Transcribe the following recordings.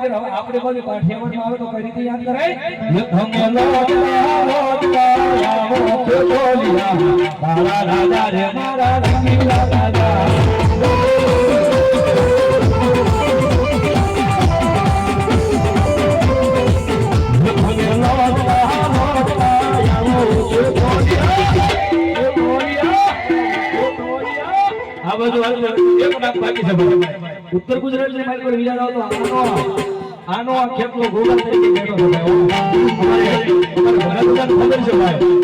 કરે હવે આપણે બાજુ કાઠિયાવાડમાં આવે તો કઈ રીતે યાદ કરાય તારા રાજા રે મારા રંગીલા રાજા આ બધું એક નામ બાકી છે ઉત્તર ગુજરાત ની મારી પર વિચાર આવતો આનો આ ખેતલો ગોગલ તરીકે બેઠો છે અમારે ભગત ખબર છે ભાઈ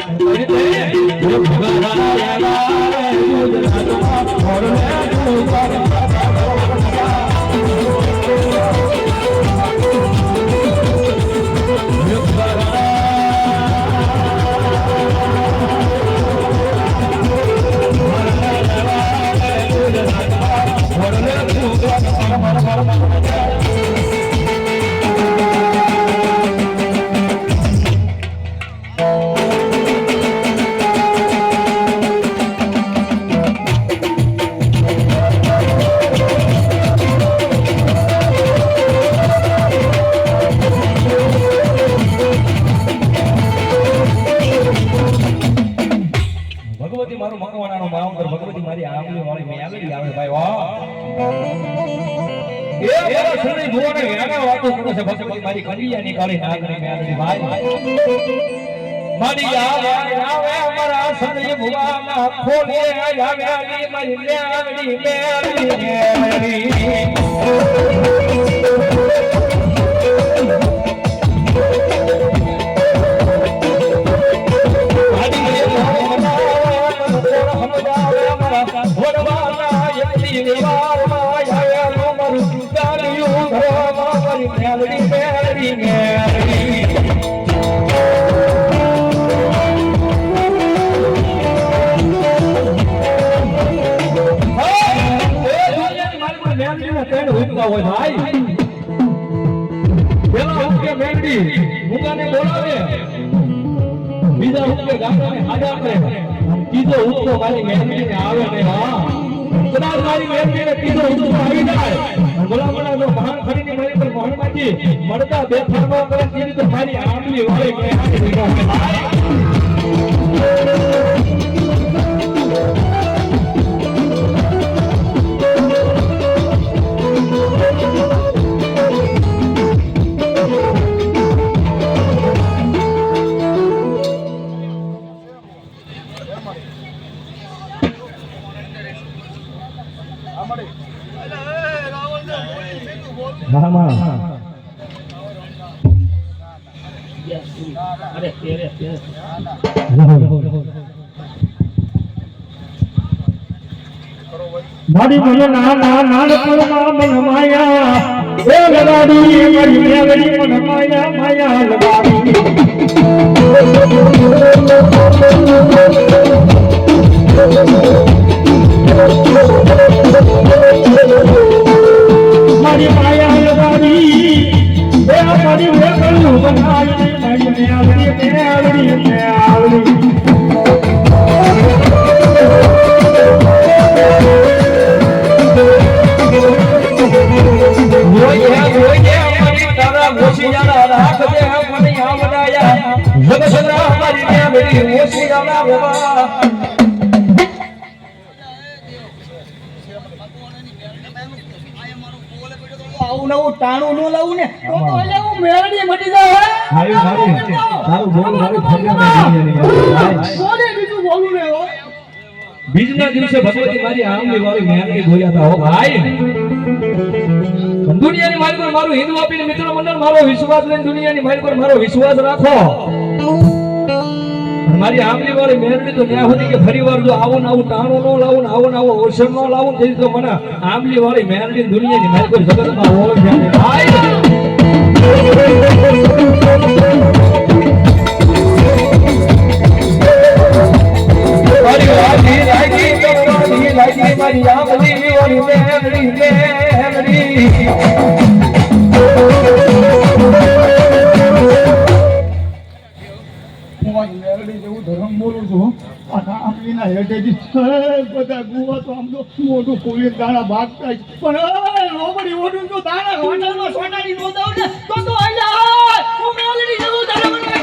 મારું મકવાણાનો માવતર ભગવતી મારી આંગળી વાળી મેલડી આવે ભાઈ વાહ એ મારા સુની ભુવને વેણા વાતો કરે છે ભગવતી મારી કનૈયાની કાળી નાગની મેલડી ભાઈ મારી આવે અમારા સુની ભુવાના ખોલે આવે મારી મેલડી હોય ભાઈ પેલા ઉકે મેંડી મુકાને બોલાવે બીજા ઉકે ગામડાને હાજર કરે ત્રીજો ઉકો મારી મેંડીને આવે ને હા કદાચ મારી મેંડીને ત્રીજો ઉકો આવી જાય બોલા જો મહાન ખરીની મારી પર મોહનમાંથી મળતા બે ફરવા કરે તેની તો મારી આંબલી હોય કે આંબલી ભાઈ મારી મને નાનપણમાં મન માયા એ લગાડી મારી મેલડી મન માયા માયા લગાડી મારી માયા લગાડી એ મારી વેકળું બનાવી મારી મેલડી ટાણું ન લાવું ને તો એટલે હું મેળડી મટી જાય તારું બોલ મારી ફરિયાદ બોલે બીજું બોલું ને બીજના દિવસે ભગવતી મારી આંગળી વાળી મેલડી બોલ્યા હતા હો ભાઈ દુનિયાની મારી પર મારું હિન્દુ આપીને મિત્ર મંડળ મારો વિશ્વાસ લઈને દુનિયાની મારી પર મારો વિશ્વાસ રાખો મારી આંગળી વાળી મેલડી તો ન્યા હતી કે ફરીવાર જો આવું ને આવું ટાણું ન લાવું ને આવું અવસર ન લાવું તેથી તો મને આંગળી વાળી મેલડી દુનિયાની મારી પર જગતમાં ઓળખ્યા ભાઈ મારી આંગળી વાળી મેલડી મેલડી જેવું ધર્મ બોલું છું અને આમલીના હેઠેથી બધા ગુવા તો આમ તો મોટું પોલીસ દાણા ભાગતા પણ લોબડી ઓઢું તો તારા હોટલમાં સોનાની નો દઉં ને તો અલ્યા હું મેલડી જવું તારા મને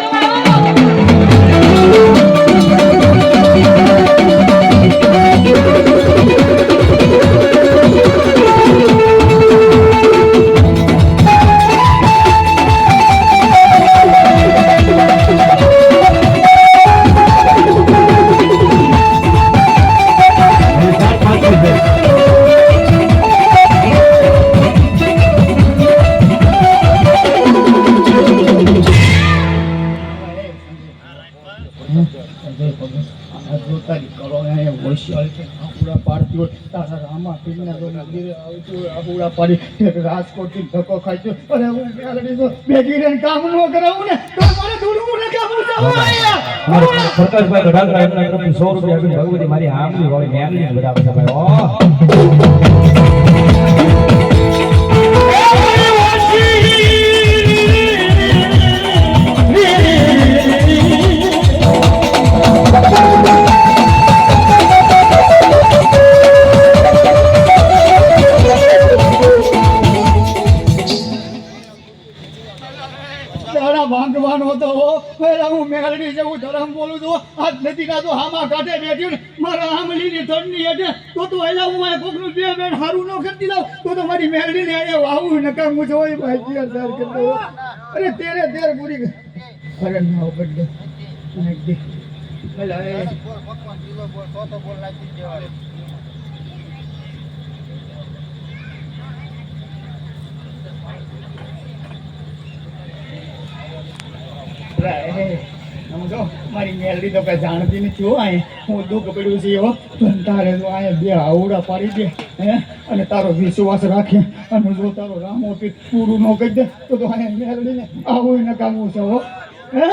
રાજકોટ થી ધક્કો ખાઈ અને હું બેગી કામ ન કરાવું ને તો મારે દૂરવું ને કામ પ્રકાશભાઈ ગઢાલરા એમના તરફથી 100 રૂપિયા આપીને ભગવતી મારી આમની વાળી મેલની બરાબર છે ભાઈ ભાંગવાનો હતો હું મેલડી જવું ધરમ બોલું છું આજ નથી ના તો હામાં કાઢે બેઠ્યું ને મારા આમલીની ધરની હેઠે તો એલા હું આ કોકનું બે બેન હારું ન કરતી દઉં તો મારી મેલડીને અહીંયા વાવું નકામું છે ઓય ભાઈ સર કરતો અરે તેરે તેર પૂરી અરે ના બદલે અને દે એલા એ તો બોલ નાખી દેવા મારી મેલડી તો કઈ જાણતી નથી હો હું દુઃખ પડ્યું છે એવો તારે તો અહીંયા બે આવડા પાડી દે હે અને તારો વિશ્વાસ રાખે અને જો તારો રામો પૂરું ન કરી દે તો અહીંયા મેલડીને આવું નકામું છે હો હે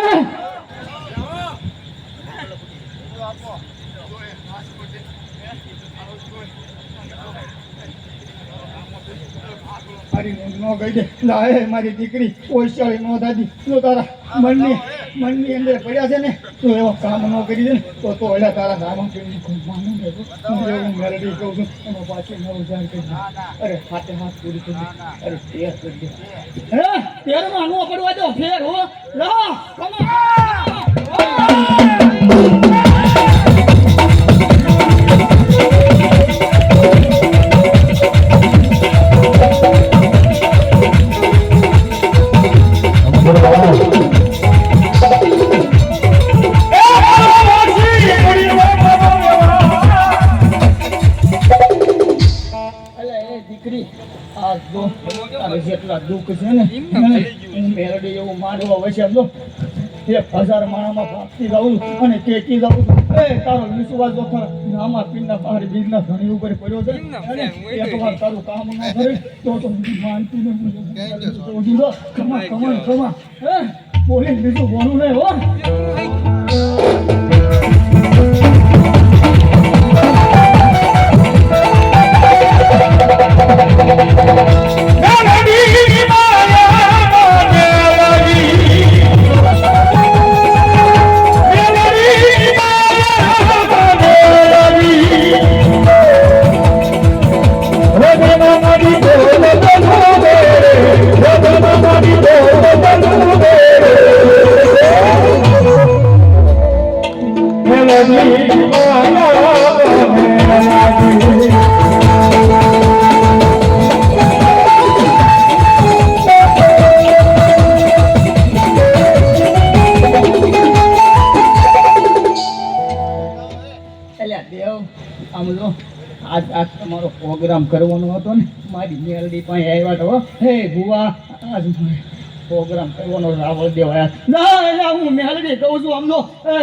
મારી નો ગઈ દે લાય મારી દીકરી ઓછાળી નો દાદી જો તારા મનની અંદર પડ્યા છે ને તો એવો કામ ન કરી દે ને તો એલા તારા નામાં માનું દે હું મેલડી કહું છું એમાં પાછી નવું જાણ કરી દે અરે હાથે હાથ પૂરી કરી દે અરે તેર કરી દે હે તેરમાં નો પડવા દો ફેર હો લા જેટલા દુઃખ છે ને મેલડી એવું માંડવા વસે સમજો 1000 માણામાં ભાગતી જાઉં અને ટેકી જાઉં તારો વિશ્વાસ જો નામા પિંડા બહાર બીજના ધણી ઉપર પડ્યો છે એકવાર તારું કામ ન કરે તો માનતી ને ખમા બોલી બીજું બોલું નહીં હો તમારો પ્રોગ્રામ કરવાનો હતો ને મારી મેલડી પાસે આવ્યા તો હે ભુવા આજ પ્રોગ્રામ કરવાનો રાવળ દેવાયા ના એટલે હું મેલડી કહું છું આમ તો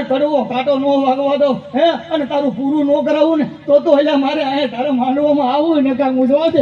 કડવો કાંટો નો વાગવા દો હે અને તારું પૂરું ન કરાવું ને તો એટલે મારે અહીંયા તારે માંડવામાં આવું ને કાંઈ હું જોવા દે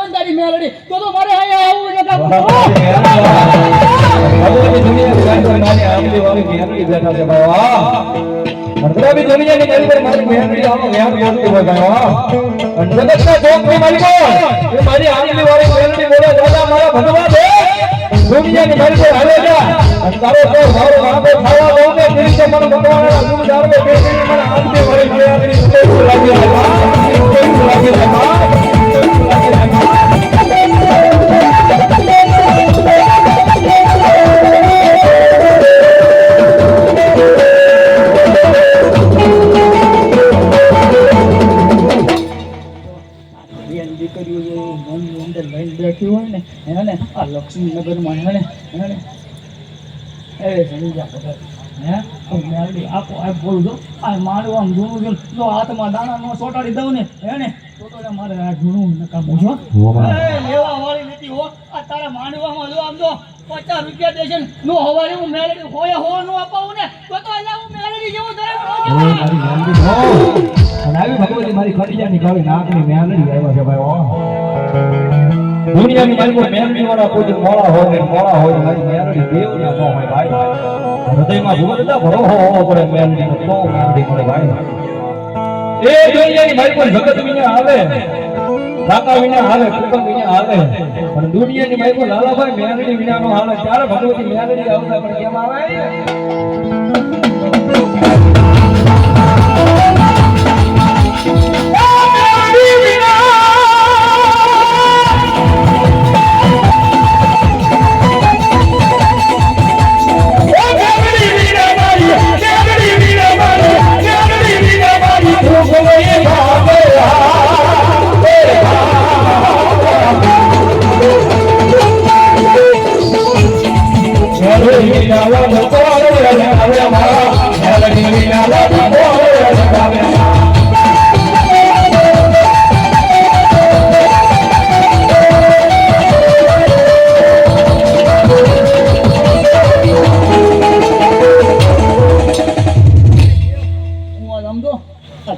ને તારી મેલડી તો મારે અહીંયા આવવું નતા ભગવાનની દુનિયાની ગાંઠો મારી આમલી વાળી મેલડી બેઠા છે ભાઈ વાહ અંતરાવી દુનિયાની ગાંઠો મારી મેલડી આવો વ્યાપ બોલતી હોય ભાઈ વાહ જગતના ચોકની માલિકો એ મારી આમલી વાળી મેલડી બોલે દાદા મારા ભગવાન છે દુનિયાની માલિકો હાલે જા અને તારો તો મારો બાપો ખાવા દઉં ને દિવસે મને ભગવાનના ગુણ જાળવે બેસીને મને આમલી વાળી મેલડી સુખ લાગી લક્ષ્મીનગરમાં બોલું છું આ મારું આમ જૂનું છું જો હાથમાં દાણા નો ચોટાડી દઉં ને તો મારે આ જૂનું નકામું છો લેવા વાળી નથી હો આ તારા માંડવામાં જો આમ જો 50 રૂપિયા દેશે નો હવારે હું મેલડી હોય હો નો અપાવું ને તો અહીંયા હું મેલડી જેવો ધરાવ અને આવી ભગવતી મારી ખટીજાની કાળી નાકની મેલડી આવ્યા છે ભાઈ ઓ દુનિયાની મારી કોઈ મેલડી વાળા કોઈ મોળા હોય ને મારી મેલડી દેવ ના ન હોય ભાઈ હૃદયમાં ભૂલતા ભરો હોવો પડે મેલડી તો મેલડી મળે ભાઈ એ દુનિયાની મારી કોઈ જગત વિના આવે કાકા વિના હાલે કુટુંબ વિના હાલે પણ દુનિયાની મારી કોઈ લાલાભાઈ મેલડી વિના નો હાલે ત્યારે ભગવતી મેલડી આવતા પણ કેમ આવે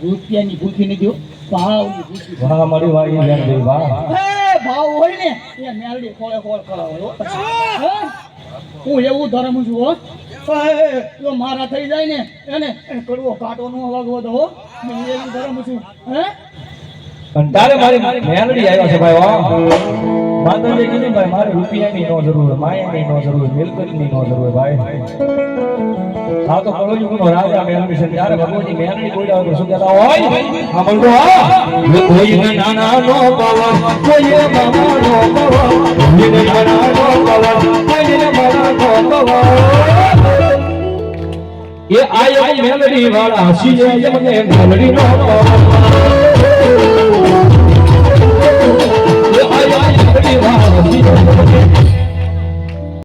રૂપિયાની ભૂખી નથી ભાવની ભૂખી વાહ મારી વાળી મેલડી વાહ ભાવ હોય ને એ મેલડી ખોળે ખોળ કરાવે હું એવું ધર્મ છું હો જો મારા થઈ જાય ને એને કડવો કાંટો નો વાગવો તો હો હું એવું ધર્મ છું પણ તારે મારી મેલડી આવ્યા છે ભાઈ વાહ માતાજી કીધું ભાઈ મારે રૂપિયાની નો જરૂર માયાની નો જરૂર મિલકતની નો જરૂર ભાઈ આ તો કળોયુગનો રાજા મેલડી છે ત્યારે ભગવાનની મેલડી બોલ્યા તો શું કહેતા હોય આ બોલતો હા કોઈને નાના નો પાવા કોઈને મામા નો પાવા કોઈને નાના નો પાવા કોઈને મામા નો પાવા એ આયા મેલડી વાળા હસી જાય મને મેલડી નો પાવા એ આયા મેલડી વાળા હસી જાય